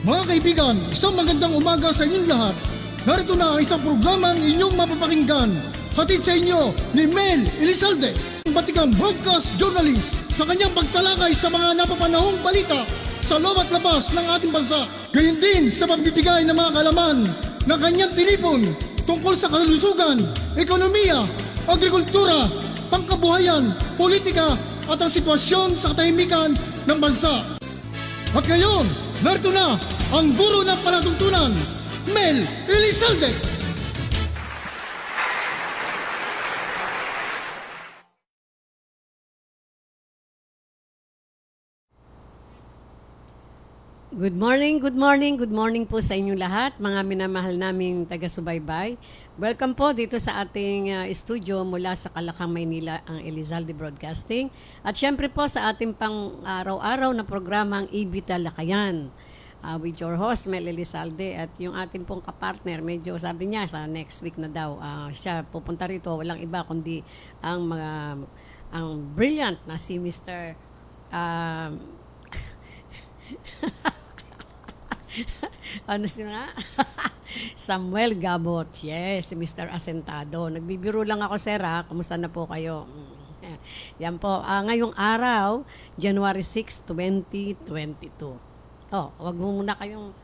Mga kaibigan, isang magandang umaga sa inyong lahat. Narito na ang isang programang inyong mapapakinggan. Hatid sa inyo ni Mel Elizalde, batikang broadcast journalist, sa kanyang pagtalakay sa mga napapanahong balita sa loob at labas ng ating bansa. Gayon din sa pagbibigay ng mga kalaman na kanyang tinipon tungkol sa kalusugan, ekonomiya, agrikultura, pangkabuhayan, politika at ang sitwasyon sa katahimikan ng bansa. At ngayon, narito na ang guro ng palatuntunan, Mel Elizalde. Good morning po sa inyong lahat, mga minamahal naming taga-subaybay. Welcome po dito sa ating studio mula sa Calacang, Maynila, ang Elizalde Broadcasting. At syempre po sa ating pang araw-araw na programang EB Talakayan. With your host, Mel Elizalde, at yung ating pong kapartner, medyo sabi niya sa next week na daw, siya pupunta rito, walang iba kundi ang brilliant na si Mr. Ano siya nga? Samuel Gabot. Yes, si Mr. Asentado. Nagbibiro lang ako, sir, ha? Kumusta na po kayo? Yan po. Ngayong araw, January 6, 2022. Oh, wag mo muna kayong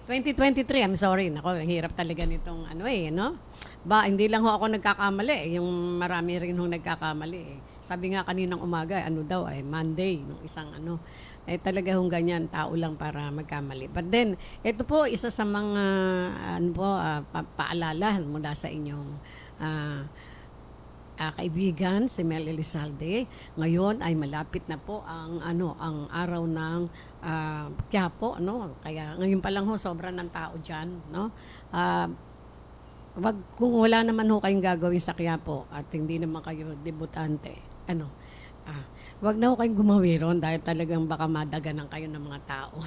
2023, I'm sorry. Nako, hirap talaga nitong no? Hindi lang ho ako nagkakamali. Yung marami rin hong nagkakamali. Sabi nga kaninang umaga, Monday, nung isang talaga hong ganyan, tao lang para magkamali. But then, ito po, isa sa mga paalala mula sa inyong kaibigan, si Mel Elizalde. Ngayon ay malapit na po ang araw ng Quiapo, no? Kaya ngayon pa lang ho, sobra ng tao diyan, no? Kung wala naman ho kayong gagawin sa Quiapo at hindi naman kayo debutante, wag na ho kayong gumawiron dahil talagang baka madaganan kayo ng mga tao.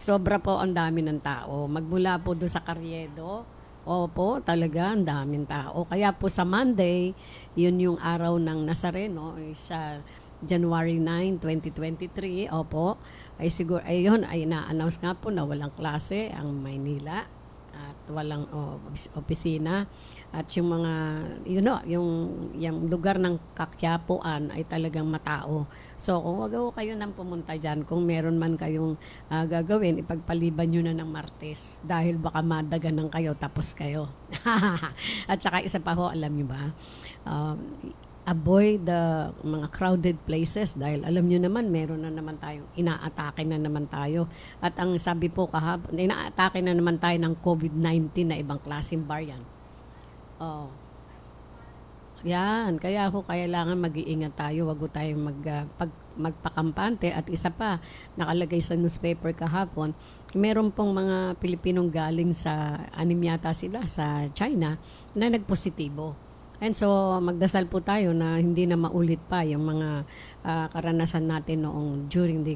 Sobra po ang dami ng tao. Magmula po doon sa Carriedo, opo, talaga ang daming tao. Kaya po sa Monday, yun yung araw ng Nazareno, sa January 9, 2023, opo, ay siguro, ayun, ay na-announce nga po na walang klase ang Maynila at walang opisina. At yung mga, yung lugar ng Kakyapuan ay talagang matao. So, kung wag ho kayo nang pumunta dyan, kung meron man kayong gagawin, ipagpaliban nyo na ng Martes dahil baka madaganan kayo tapos kayo. At saka isa pa ho, alam nyo ba, avoid the mga crowded places dahil alam nyo naman, meron na naman tayong, inaatake na naman tayo. At ang sabi po kahapon, inaatake na naman tayo ng COVID-19 na ibang klaseng variant. Yan. Kaya kailangan mag-iingat tayo. Wag tayong magpakampante. At isa pa, nakalagay sa newspaper kahapon, meron pong mga Pilipinong galing sa, yata sila, sa China, na nagpositibo. And so, magdasal po tayo na hindi na maulit pa yung mga karanasan natin noong during the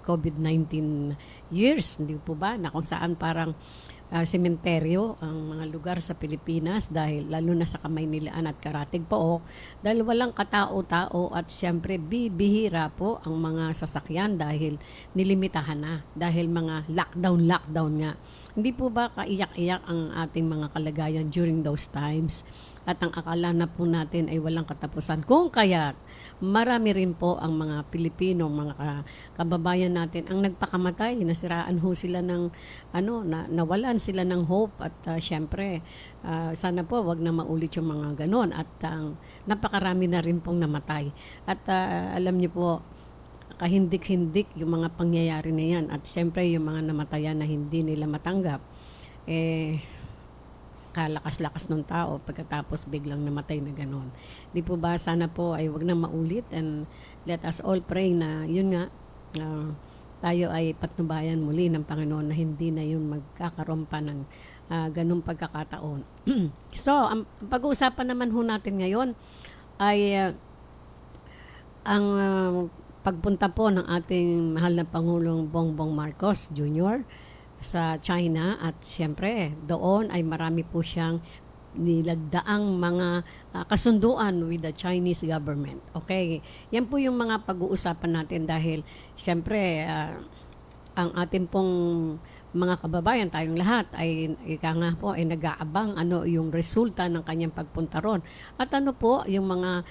COVID-19 years. Hindi po ba? Na kung saan parang sementeryo ang mga lugar sa Pilipinas dahil lalo na sa Kamaynilaan at Karatig po dahil walang katao-tao at siyempre bibihira po ang mga sasakyan dahil nilimitahan na dahil mga lockdown nga. Hindi po ba kaiyak-iyak ang ating mga kalagayan during those times at ang akala na po natin ay walang katapusan, kung kaya marami rin po ang mga Pilipino, mga kababayan natin ang nagpakamatay, nasiraan ho sila ng nawalan sila ng hope at syempre sana po wag na maulit yung mga ganon at napakarami na rin pong namatay at alam niyo po kahindik-hindik yung mga pangyayari na yan at syempre yung mga namatayan na hindi nila matanggap kalakas-lakas ng tao pagkatapos biglang namatay na ganon. Di po ba sana po ay wag na maulit and let us all pray na yun nga tayo ay patnubayan muli ng Panginoon na hindi na yun magkakaroon pa ng ganung pagkakataon. So, ang pag-uusapan naman ho natin ngayon ay ang pagpunta po ng ating mahal na Pangulong Bongbong Marcos Jr. sa China at siyempre doon ay marami po siyang nilagdaang mga kasunduan with the Chinese government. Okay, yan po yung mga pag-uusapan natin dahil siyempre ang ating pong mga kababayan, tayong lahat ay ika nga po ay nag-aabang ano yung resulta ng kanyang pagpunta ron. At ano po yung mga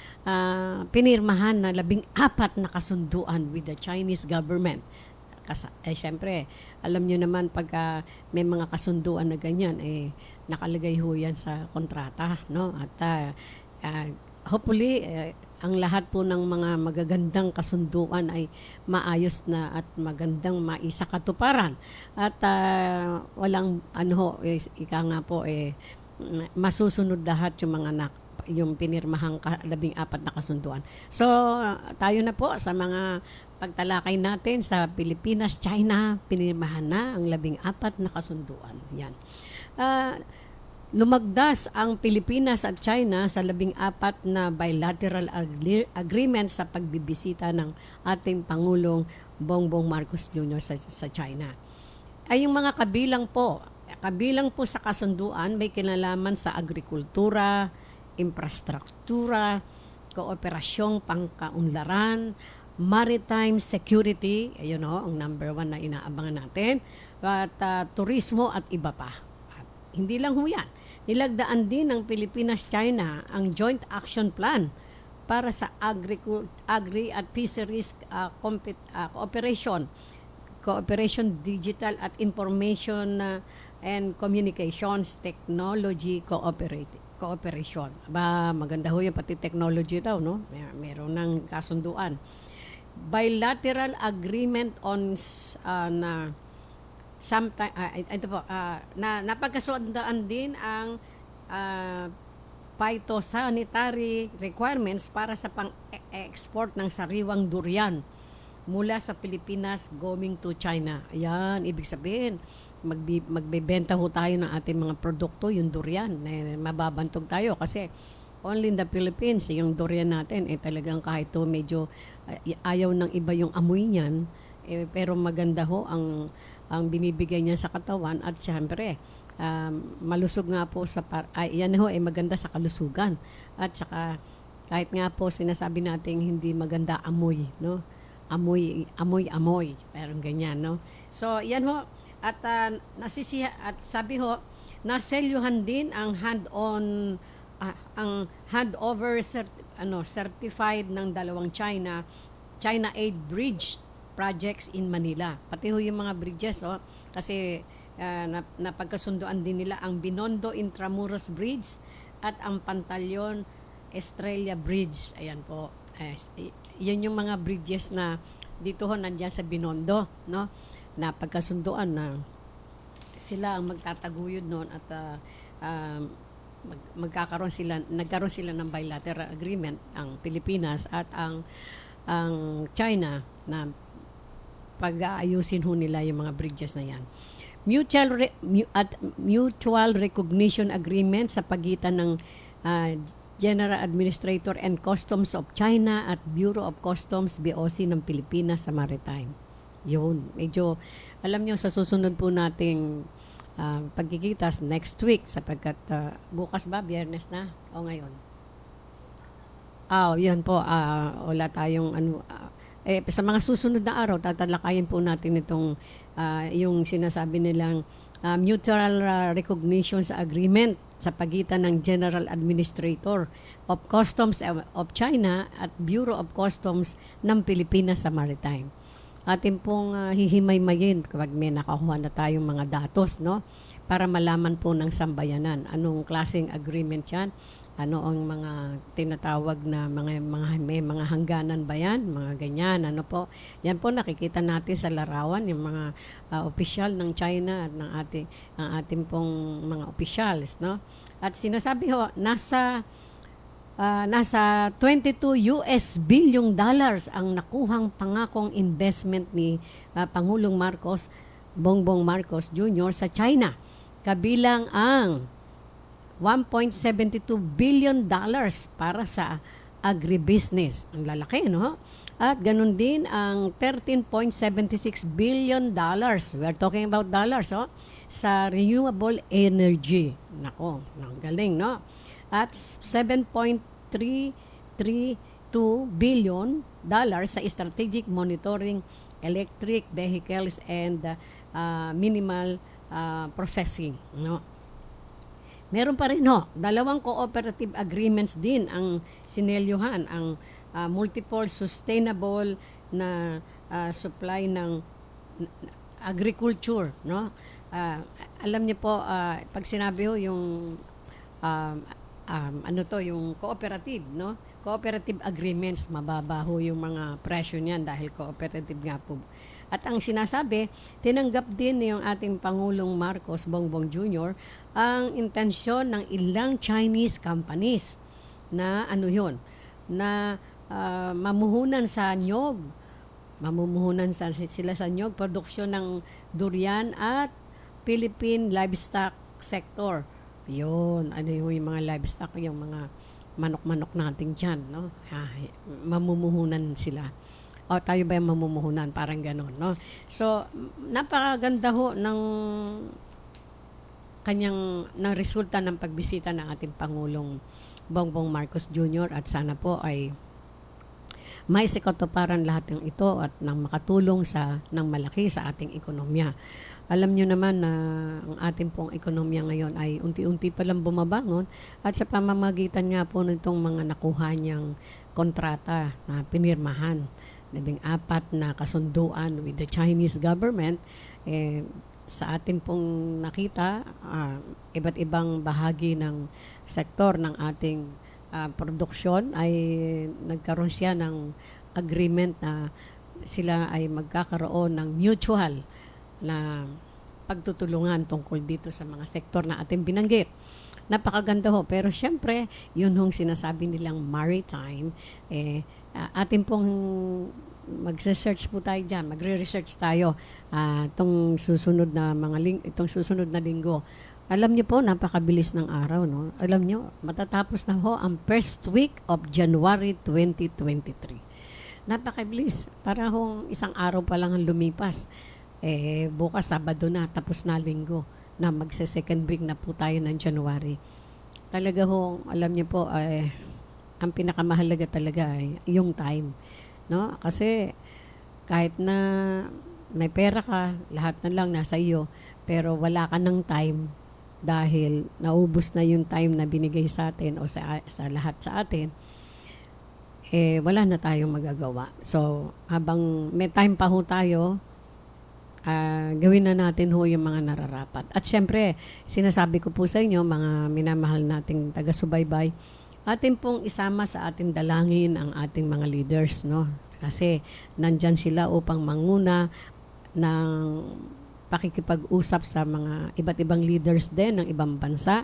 pinirmahan na 14 na kasunduan with the Chinese government. Siyempre, alam nyo naman pag may mga kasunduan na ganyan, nakalagay ho yan sa kontrata. No? At hopefully, ang lahat po ng mga magagandang kasunduan ay maayos na at magandang maisakatuparan. At walang ika nga po masusunod lahat yung mga yung pinirmahang 14 na kasunduan. So, tayo na po sa mga pagtalakay natin sa Pilipinas, China, pinirmahan na ang 14 na kasunduan. Yan. Lumagdas ang Pilipinas at China sa 14 na bilateral agreement sa pagbibisita ng ating Pangulong Bongbong Marcos Jr. sa China. Ay yung mga kabilang po sa kasunduan may kinalaman sa agrikultura, infrastruktura, kooperasyong pangkaunlaran, maritime security, ayun ang number 1 na inaabangan natin, at turismo at iba pa. At hindi lang ho yan. Nilagdaan din ng Pilipinas-China ang Joint Action Plan para sa agri at fisheries cooperation digital at information and communications technology cooperation. Maganda ho yung pati technology daw, no? Meron ng kasunduan. Bilateral agreement on napagkasundaan din ang phytosanitary requirements para sa pang-export ng sariwang durian mula sa Pilipinas going to China. Ayan, ibig sabihin, magbebenta ho tayo ng ating mga produkto, yung durian, mababantog tayo kasi only in the Philippines, yung durian natin, talagang kahit to medyo ayaw ng iba yung amoy niyan, pero maganda ho ang binibigay niya sa katawan at siyempre, malusog nga po yan ho, maganda sa kalusugan. At saka, kahit nga po sinasabi natin hindi maganda amoy, no? Amoy, parang ganyan, no? So, yan ho. At at sabi ho, naselyuhan din ang handover certified ng dalawang China Aid Bridge projects in Manila. Pati ho yung mga bridges, kasi napagkasunduan din nila ang Binondo Intramuros Bridge at ang Pantaleon Estrella Bridge. Ayan po. Yun yung mga bridges na dito ho nandiyan sa Binondo, no? Na pagkasunduan na sila ang magtataguyod noon at nagkaroon sila ng bilateral agreement ang Pilipinas at ang China na pag-aayusin ho nila yung mga bridges na yan. Mutual recognition agreement sa pagitan ng General Administrator and Customs of China at Bureau of Customs BOC ng Pilipinas sa Maritime. Yun, medyo alam nyo sa susunod po nating pagkikitas next week sapagkat bukas ba, Biyernes na o ngayon? Yan po, wala tayong sa mga susunod na araw tatalakayin po natin itong yung sinasabi nilang mutual recognition agreement sa pagitan ng General Administrator of Customs of China at Bureau of Customs ng Pilipinas sa Maritime. Atin pong hihimay-mayin kapag may nakakuha na tayong mga datos, no? Para malaman po ng sambayanan anong klaseng agreement yan, ano ang mga tinatawag na may mga hangganan ba yan, mga ganyan, ano po. Yan po nakikita natin sa larawan yung mga opisyal ng China at ng ating pong mga opisyals, no? At sinasabi ho, nasa 22 US bilyong dollars ang nakuhang pangakong investment ni Pangulong Bongbong Marcos Jr. sa China. Kabilang ang 1.72 billion dollars para sa agribusiness. Ang lalaki, no? At ganun din ang 13.76 billion dollars. We're talking about dollars, sa renewable energy. Nako, ang galing, no? At 7.332 billion dollars sa strategic monitoring electric vehicles and minimal processing, no? Meron pa rin dalawang cooperative agreements din ang sinelyuhan, ang multiple sustainable na supply ng agriculture, no? Alam niyo po, pag sinabi yung yung cooperative, no? Cooperative agreements, mababa ho yung mga presyo niyan dahil cooperative nga po. At ang sinasabi, tinanggap din yung ating Pangulong Marcos Bongbong Jr. ang intensyon ng ilang Chinese companies na na mamuhunan sa nyog. Sila sa nyog, produksyon ng durian at Philippine livestock sector. Yun, yung mga livestock, yung mga manok-manok natin dyan, no? Mamumuhunan sila. O tayo ba yung mamumuhunan? Parang ganon, no? So, napakaganda ho ng resulta ng pagbisita ng ating Pangulong Bongbong Marcos Jr. at sana po ay may sikatuparan lahat ng ito at nang makatulong ng malaki sa ating ekonomiya. Alam nyo naman na ang ating pong ekonomiya ngayon ay unti-unti pa lang bumabangon at sa pamamagitan nga po nitong mga nakuha niyang kontrata na pinirmahan. 14 na kasunduan with the Chinese government, sa atin pong nakita, iba't ibang bahagi ng sektor ng ating produksyon ay nagkaroon siya ng agreement na sila ay magkakaroon ng mutual na pagtutulungan tungkol dito sa mga sektor na ating binanggit. Napakaganda ho, pero syempre, yun hong sinasabi nilang maritime, atin pong magse-search po tayo dyan, magre-research tayo itong susunod na linggo. Alam niyo po, napakabilis ng araw, no? Alam niyo, matatapos na ho ang first week of January 2023. Napakabilis. Para hong isang araw pa lang ang lumipas. Bukas, Sabado na, tapos na linggo na magse-second week na po tayo ng January. Talaga ho, alam niyo po, ang pinakamahalaga talaga ay yung time, no? Kasi kahit na may pera ka, lahat na lang nasa iyo, pero wala ka ng time dahil naubos na yung time na binigay sa atin o sa lahat sa atin, wala na tayong magagawa. So, habang may time pa ho tayo, gawin na natin ho yung mga nararapat. At syempre, sinasabi ko po sa inyo, mga minamahal nating taga-subaybay, atin pong isama sa ating dalangin ang ating mga leaders, no? Kasi nandyan sila upang manguna ng pakikipag-usap sa mga iba't ibang leaders din ng ibang bansa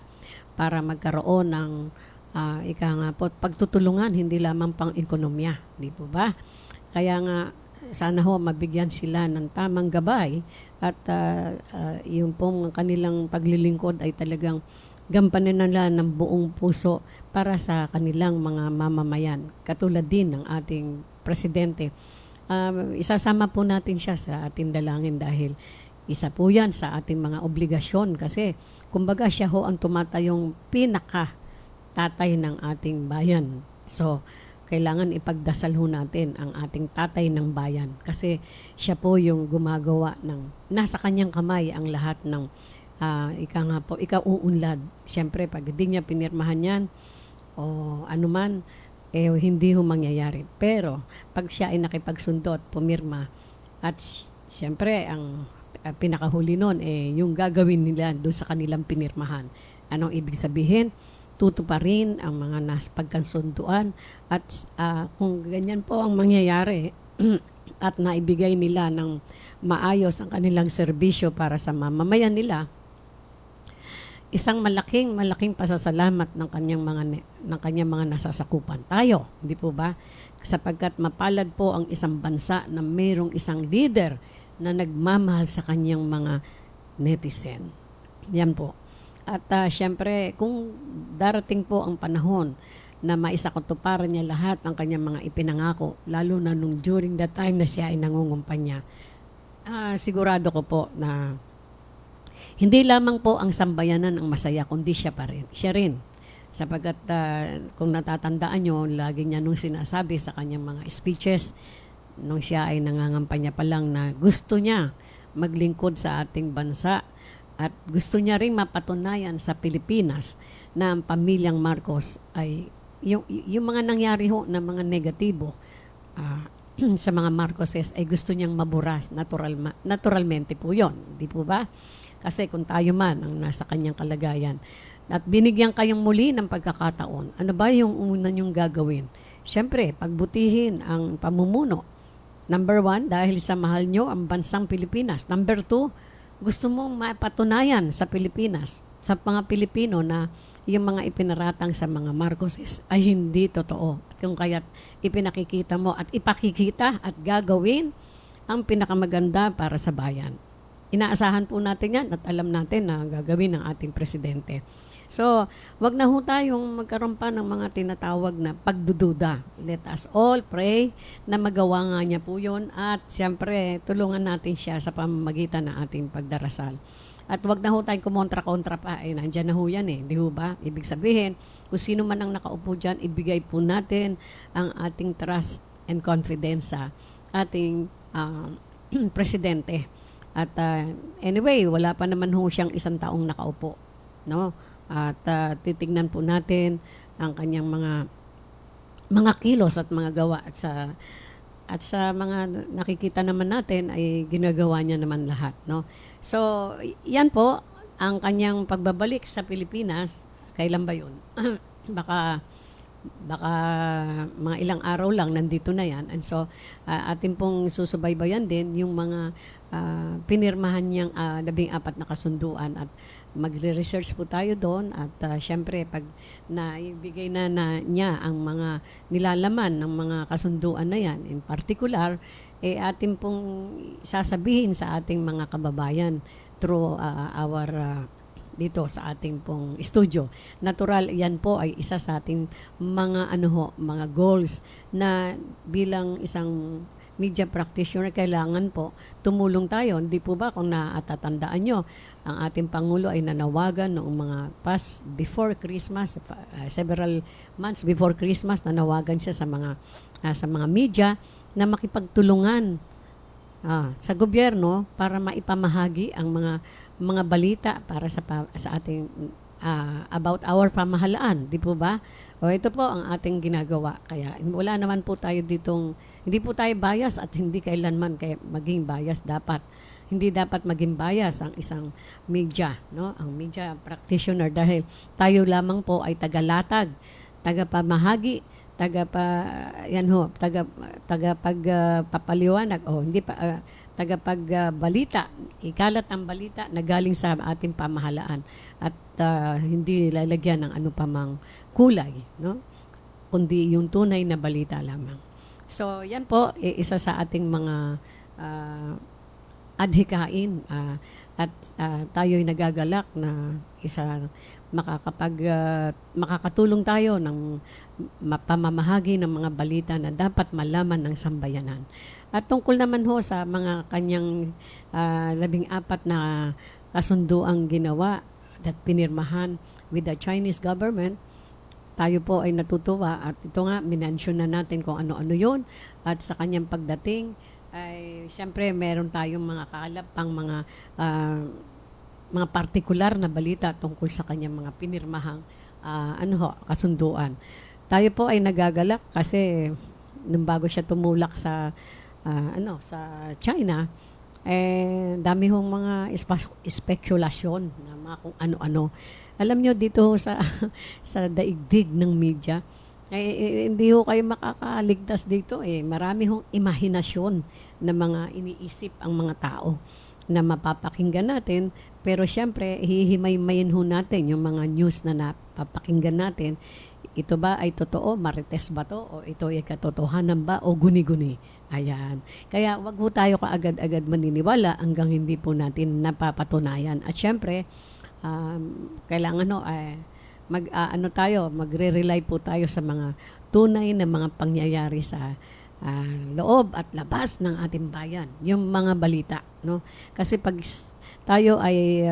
para magkaroon ng pagtutulungan, hindi lamang pang ekonomiya, di po ba? Kaya nga, sana ho mabigyan sila ng tamang gabay at yung pong kanilang paglilingkod ay talagang gampanin nila ng buong puso para sa kanilang mga mamamayan. Katulad din ng ating presidente. Isasama po natin siya sa ating dalangin dahil isa po yan sa ating mga obligasyon kasi kumbaga siya ho ang tumatayong pinaka-tatay ng ating bayan. So, kailangan ipagdasal ho natin ang ating tatay ng bayan kasi siya po yung gumagawa nasa kanyang kamay ang lahat ng ikauunlad. Siyempre, pag hindi niya pinirmahan yan o anuman, hindi ho mangyayari. Pero, pag siya ay nakipagsundot, pumirma, at siyempre, ang pinakahuli nun, yung gagawin nila doon sa kanilang pinirmahan. Anong ibig sabihin? Tutuparin ang mga pagkasunduan at kung ganyan po ang mangyayari at naibigay nila ng maayos ang kanilang serbisyo para sa mamamayan nila, isang malaking pasasalamat ng kanyang mga nasasakupan tayo, hindi po ba? Sapagkat mapalad po ang isang bansa na mayroong isang leader na nagmamahal sa kanyang mga netizen. Yan po. At syempre, kung darating po ang panahon na maisakatuparan niya lahat ng kanyang mga ipinangako, lalo na nung during the time na siya ay nangungumpanya, sigurado ko po na hindi lamang po ang sambayanan ang masaya, kundi siya rin. Sapagkat kung natatandaan nyo, lagi niya nung sinasabi sa kanyang mga speeches nung siya ay nangangampanya pa lang na gusto niya maglingkod sa ating bansa at gusto niya ring mapatunayan sa Pilipinas na ang pamilyang Marcos ay yung mga nangyari ho na mga negatibo sa mga Marcoses ay gusto niyang maburas naturalmente po yon, di po ba? Kasi kung tayo man ang nasa kanyang kalagayan at binigyan kayong muli ng pagkakataon, ano ba yung una niyong gagawin? Siyempre, pagbutihin ang pamumuno. Number 1, dahil sa mahal nyo ang bansang Pilipinas. Number 2, gusto mong mapatunayan sa Pilipinas, sa mga Pilipino na yung mga ipinaratang sa mga Marcoses ay hindi totoo. At kung kaya't ipinakikita mo at ipakikita at gagawin ang pinakamaganda para sa bayan. Inaasahan po natin yan at alam natin na gagawin ng ating presidente. So, wag na ho tayong magkaroon pa ng mga tinatawag na pagdududa. Let us all pray na magawa nga niya po yun at siyempre tulungan natin siya sa pamamagitan ng ating pagdarasal. At wag na ho tayong kumontra-kontra pa. Nandyan na ho yan di ho ba? Ibig sabihin, kung sino man ang nakaupo dyan, ibigay po natin ang ating trust and confidence sa ating presidente. At anyway, wala pa naman ho siyang isang taong nakaupo. No? At titignan po natin ang kanyang mga kilos at mga gawa at sa mga nakikita naman natin ay ginagawa niya naman lahat, no? So, yan po ang kanyang pagbabalik sa Pilipinas. Kailan ba 'yun? baka mga ilang araw lang nandito na yan. And so, atin pong susubaybayan din yung mga pinirmahan niyang 14 na kasunduan at magre-research po tayo doon at syempre pag naibigay na niya ang mga nilalaman ng mga kasunduan na yan, in particular, atin pong sasabihin sa ating mga kababayan through our dito sa ating pong studio. Natural, yan po ay isa sa ating mga mga goals na bilang isang media practitioner, kailangan po tumulong tayo. Hindi po ba kung naatatandaan nyo, ang ating Pangulo ay nanawagan noong mga before Christmas, several months before Christmas, nanawagan siya sa mga media na makipagtulungan sa gobyerno para maipamahagi ang mga balita para sa ating about our pamahalaan, di po ba? O ito po ang ating ginagawa. Kaya wala naman po tayo ditong, hindi po tayo bias at hindi kailanman maging bias dapat. Hindi dapat maging bias ang isang media, no? Ang media practitioner dahil tayo lamang po ay tagalatag, tagapamahagi, tagapagpapaliwanag tagapagbalita, ikalat ang balita na galing sa ating pamahalaan at hindi lalagyan ng ano pa mang kulay, no? Kundi yung tunay na balita lamang. So, yan po, isa sa ating mga adhikain at tayo'y nagagalak na makakatulong tayo ng pamamahagi ng mga balita na dapat malaman ng sambayanan. At tungkol naman ho sa mga kanyang 14 na kasunduang ginawa at pinirmahan with the Chinese government, tayo po ay natutuwa at ito nga, minensyon na natin kung ano-ano yun at sa kanyang pagdating ay siyempre meron tayong mga kaalap pang mga partikular na balita tungkol sa kanyang mga pinirmahang kasunduan. Tayo po ay nagagalak kasi nung bago siya tumulak sa China, dami hong mga spekulasyon na mga kung ano-ano. Alam nyo, dito sa daigdig ng media, hindi ho kayo makakaligtas dito. Marami hong imahinasyon na mga iniisip ang mga tao na mapapakinggan natin. Pero siyempre, hihimay-mayin ho natin yung mga news na napapakinggan natin. Ito ba ay totoo? Marites ba to? O ito ay katotohanan ba? O guni-guni? Ayan. Kaya wag po tayo kaagad-agad maniniwala hanggang hindi po natin napapatunayan. At syempre, kailangan magre-rely po tayo sa mga tunay na mga pangyayari sa loob at labas ng ating bayan. Yung mga balita, no? Kasi pag tayo ay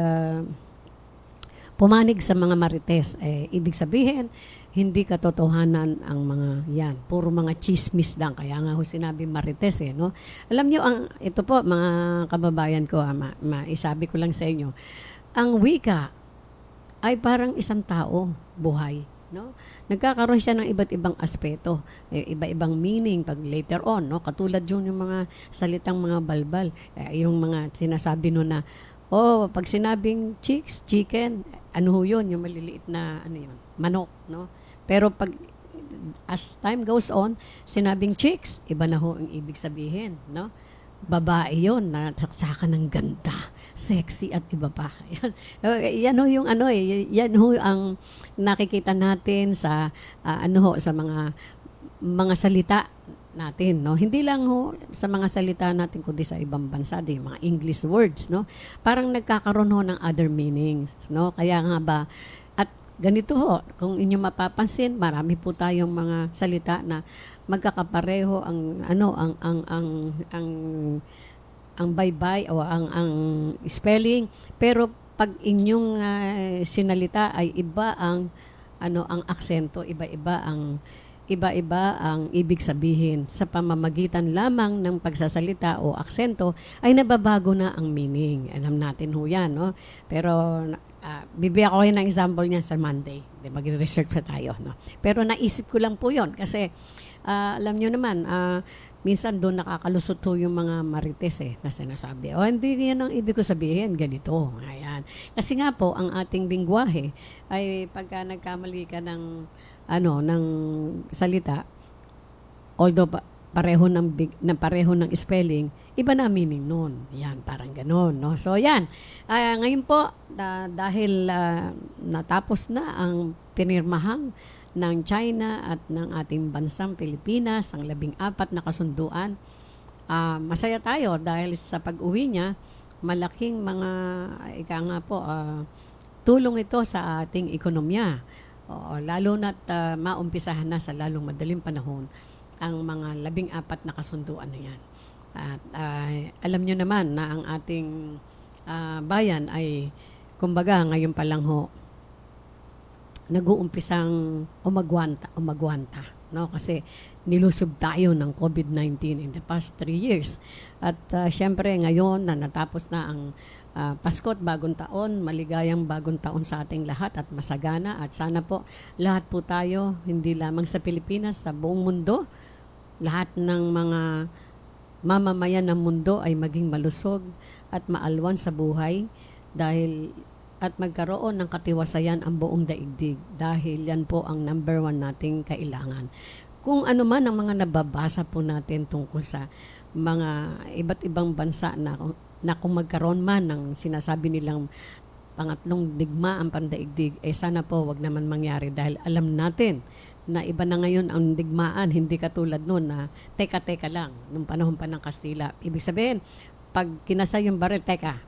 pumanig sa mga marites, ibig sabihin, hindi katotohanan ang mga yan. Puro mga chismis lang. Kaya nga ho sinabi marites eh, no? Alam nyo, ito po, mga kababayan ko, maisabi ko lang sa inyo, ang wika ay parang isang tao, buhay, no? Nagkakaroon siya ng iba't ibang aspeto, iba-ibang meaning pag later on, no? Katulad yung mga salitang mga balbal, yung mga sinasabi no na, pag sinabing chicks, chicken, ano ho yun, yung maliliit na, ano yun, manok, no? Pero pag, as time goes on, sinabing chicks, iba na ho ang ibig sabihin, no? Babae yun, nataksakan ng ganda, sexy at iba pa. Yan ho yung ano yan ho ang nakikita natin sa, sa mga salita natin, no? Hindi lang ho sa mga salita natin kundi sa ibang bansa, din mga English words, no? Parang nagkakaroon ho ng other meanings, no? Kaya nga ba, at ganito ho, kung inyo mapapansin, marami po tayong mga salita na magkakapareho ang baybay o ang spelling, pero pag inyong sinalita ay iba ang ang aksento, iba-iba ang ibig sabihin. Sa pamamagitan lamang ng pagsasalita o aksento ay nababago na ang meaning. Alam natin ho yan, no? Pero bibigyan ko kayo ng example niya sa Monday. Mag-research pa tayo, no? Pero naisip ko lang po yon kasi alam nyo naman, minsan doon nakakalusot ho yung mga marites na sinasabi. Hindi yan ang ibig ko sabihin, ganito. Ayan. Kasi nga po, ang ating lingwahe ay pagka nagkamali ka ng ng salita, although pareho ng spelling, iba na meaning noon. Yan, parang ganoon, no? So, yan. Ngayon po, dahil natapos na ang pinirmahan ng China at ng ating bansang Pilipinas, ang 14 na kasunduan, masaya tayo dahil sa pag-uwi niya, malaking mga, tulong ito sa ating ekonomiya. Lalo na't maumpisahan na sa lalong madaling panahon ang mga 14 na kasunduan na yan. At alam nyo naman na ang ating bayan ay, kumbaga, ngayon pa lang ho, nag-uumpisang umagwanta, no? Kasi nilusob tayo ng COVID-19 in the past 3 years. At syempre ngayon na natapos na ang Pasko at bagong taon, maligayang bagong taon sa ating lahat at masagana, at sana po lahat po tayo, hindi lamang sa Pilipinas, sa buong mundo, lahat ng mga mamamayan ng mundo ay maging malusog at maalwan sa buhay at magkaroon ng katiwasayan ang buong daigdig, dahil yan po ang number 1 nating kailangan. Kung ano man ang mga nababasa po natin tungkol sa mga iba't ibang bansa na kung magkaroon man ng sinasabi nilang pangatlong digma ang pandaigdig, sana po wag naman mangyari, dahil alam natin na iba na ngayon ang digmaan, hindi katulad noon na teka lang, nung panahon pa ng Kastila. Ibig sabihin, pag kinasay yung baril, tsaka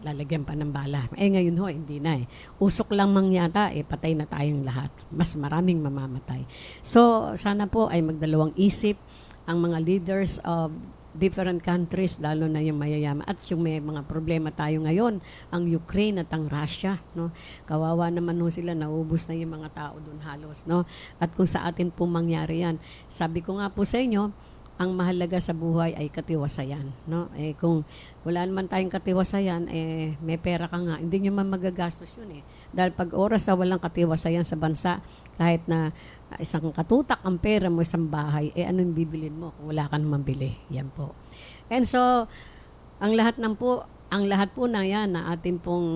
lalagyan pa ng bala. Ngayon ho, hindi na Usok lang mangyata, patay na tayong lahat. Mas maraming mamamatay. So, sana po ay magdalawang isip ang mga leaders of different countries, lalo na yung mayayaman. At yung may mga problema tayo ngayon, ang Ukraine at ang Russia, no? Kawawa naman ho sila, naubos na yung mga tao doon halos, no? At kung sa atin po mangyari yan, sabi ko nga po sa inyo, ang mahalaga sa buhay ay katiwasayan, no? Kung wala naman tayong katiwasayan, may pera ka nga, hindi nyo man magagastos yun Dahil pag oras na walang katiwasayan sa bansa, kahit na isang katutak ang pera mo, isang bahay, anong bibilin mo kung wala ka naman bili? Yan po. And so, ang lahat po na yan na atin pong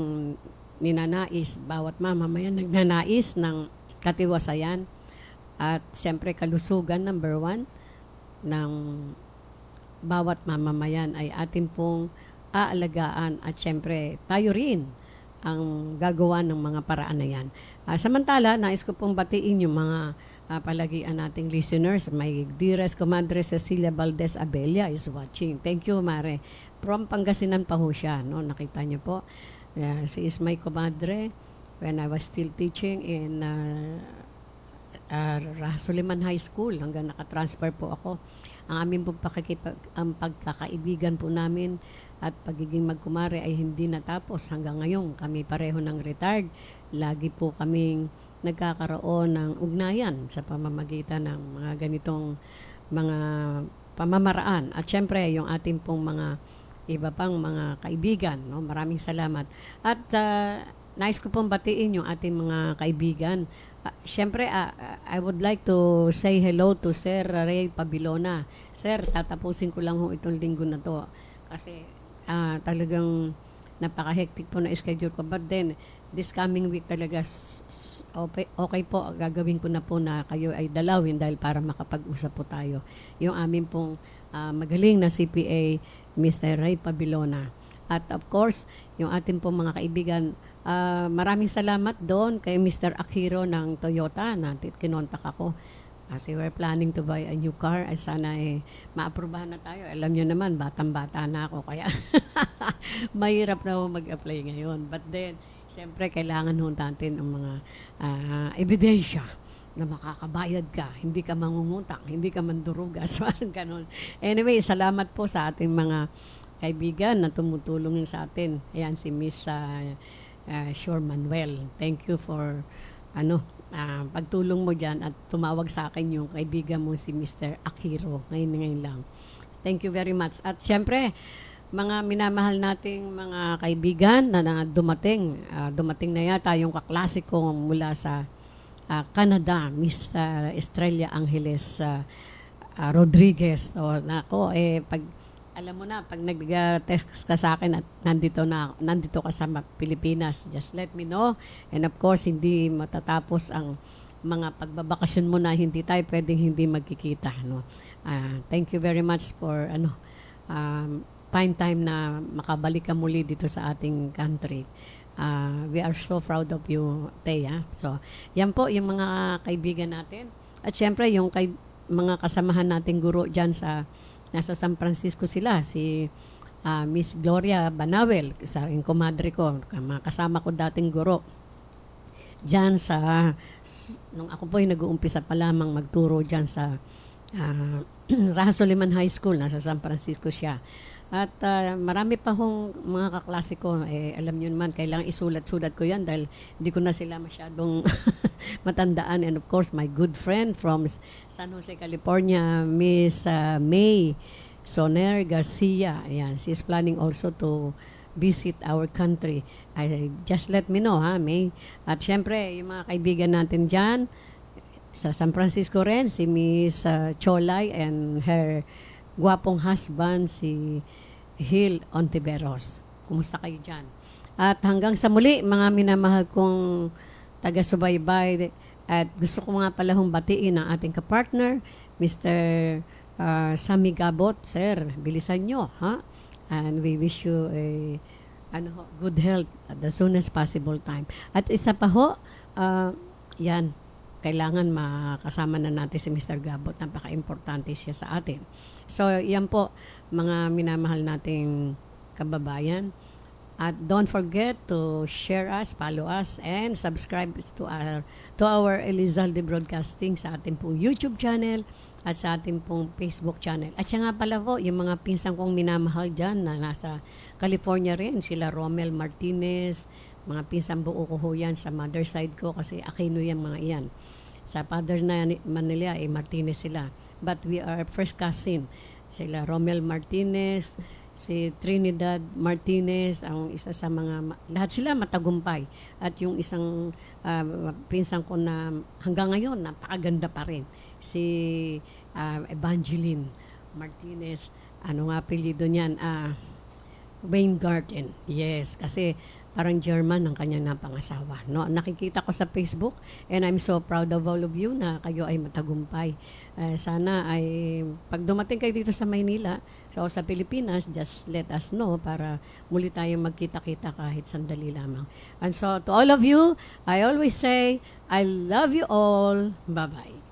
ninanais, bawat mamamayan nagnanais ng katiwasayan at siyempre kalusugan, number 1, ng bawat mamamayan ay atin pong aalagaan, at syempre tayo rin ang gagawa ng mga paraan na yan. Samantala, nais ko pong batiin yung mga palagian nating listeners. My dearest Comadre Cecilia Valdez Abella is watching. Thank you, Mare. From Pangasinan pa ho siya, no? Nakita niyo po. She is my comadre when I was still teaching in Suliman High School hanggang nakatransfer po ako. Ang aming ang pagkakaibigan po namin at pagiging magkumare ay hindi natapos hanggang ngayon. Kami pareho ng retired. Lagi po kaming nagkakaroon ng ugnayan sa pamamagitan ng mga ganitong mga pamamaraan. At syempre, yung ating pong mga iba pang mga kaibigan. No? Maraming salamat. At nais ko pong batiin yung ating mga kaibigan. Siyempre, I would like to say hello to Sir Ray Pabilona. Sir, tatapusin ko lang ho itong linggo na to. Kasi talagang napaka-hectic po na schedule ko. But then, this coming week talaga, okay po, gagawin ko na po na kayo ay dalawin dahil para makapag-usap po tayo. Yung amin pong magaling na CPA, Mr. Ray Pabilona. At of course, yung ating pong mga kaibigan, maraming salamat doon kay Mr. Akiro ng Toyota na kinontak ako. Kasi we're planning to buy a new car. Ay sana maaprubahan na tayo. Alam nyo naman, batang-bata na ako. Kaya mahirap na ako mag-apply ngayon. But then, siyempre, kailangan ho natin ang mga ebidensya na makakabayad ka, hindi ka mangungutang, hindi ka mandurugas, parang ganun. Anyway, salamat po sa ating mga kaibigan na tumutulong sa atin. Ayan, si Miss Shore Manuel. Thank you for pagtulong mo dyan at tumawag sa akin yung kaibigan mo si Mr. Akiro. Ngayon lang. Thank you very much. At siyempre, mga minamahal nating mga kaibigan na dumating na yata yung kaklase ko mula sa Canada, Miss Estrella Angeles Rodriguez. O nako, pag alam mo na, pag nag-text ka sa akin at nandito ka sa Pilipinas, just let me know. And of course, hindi matatapos ang mga pagbabakasyon mo na hindi tayo pwedeng hindi magkikita. No? Thank you very much for fine time na makabalik ka muli dito sa ating country. We are so proud of you, Thea. So, yan po yung mga kaibigan natin. At syempre, yung mga kasamahan nating guro dyan nasa San Francisco sila, si Miss Gloria Banawel, yung kumadre ko, kasama ko dating guro. Dyan nung ako po yung nag-uumpisa pa lamang magturo dyan sa Raha Soliman High School, nasa San Francisco siya. At marami pa hong mga kaklase ko, alam nyo naman, kailangan isulat-sulat ko yan dahil hindi ko na sila masyadong matandaan. And of course, my good friend from San Jose, California, Miss May Soner Garcia. Ayan, she's planning also to visit our country. Just let me know, ha, May. At syempre, yung mga kaibigan natin dyan, sa San Francisco rin, si Miss Cholay and her gwapong husband, si Hill Ontiveros. Kumusta kayo dyan? At hanggang sa muli, mga minamahal kong taga-subaybay, at gusto ko nga pala hong batiin ang ating kapartner, Mr. Sammy Gabot. Sir, bilisan nyo, ha? And we wish you good health at the soonest possible time. At isa pa ho, yan, kailangan makasama na natin si Mr. Gabot. Napaka-importante siya sa atin. So, yan po, mga minamahal nating kababayan. At don't forget to share us, follow us, and subscribe to our Elizalde Broadcasting sa ating pong YouTube channel at sa ating pong Facebook channel. At siya nga pala po, yung mga pinsan kong minamahal dyan na nasa California rin, sila Romel Martinez, mga pinsan buo ko ho yan sa mother side ko kasi Aquino yan mga iyan. Sa father na Manila, Martinez sila. But we are first cousin. Sila Romel Martinez, si Trinidad Martinez, ang isa sa mga, lahat sila matagumpay. At yung isang pinsan ko na hanggang ngayon, napakaganda pa rin. Si Evangeline Martinez, ano nga apelyido niyan? Weingarten. Yes, kasi parang German ang kanyang napangasawa. No? Nakikita ko sa Facebook and I'm so proud of all of you na kayo ay matagumpay. Sana ay pag dumating kayo dito sa Maynila, so sa Pilipinas, just let us know para muli tayong magkita-kita kahit sandali lamang. And so to all of you, I always say, I love you all. Bye-bye.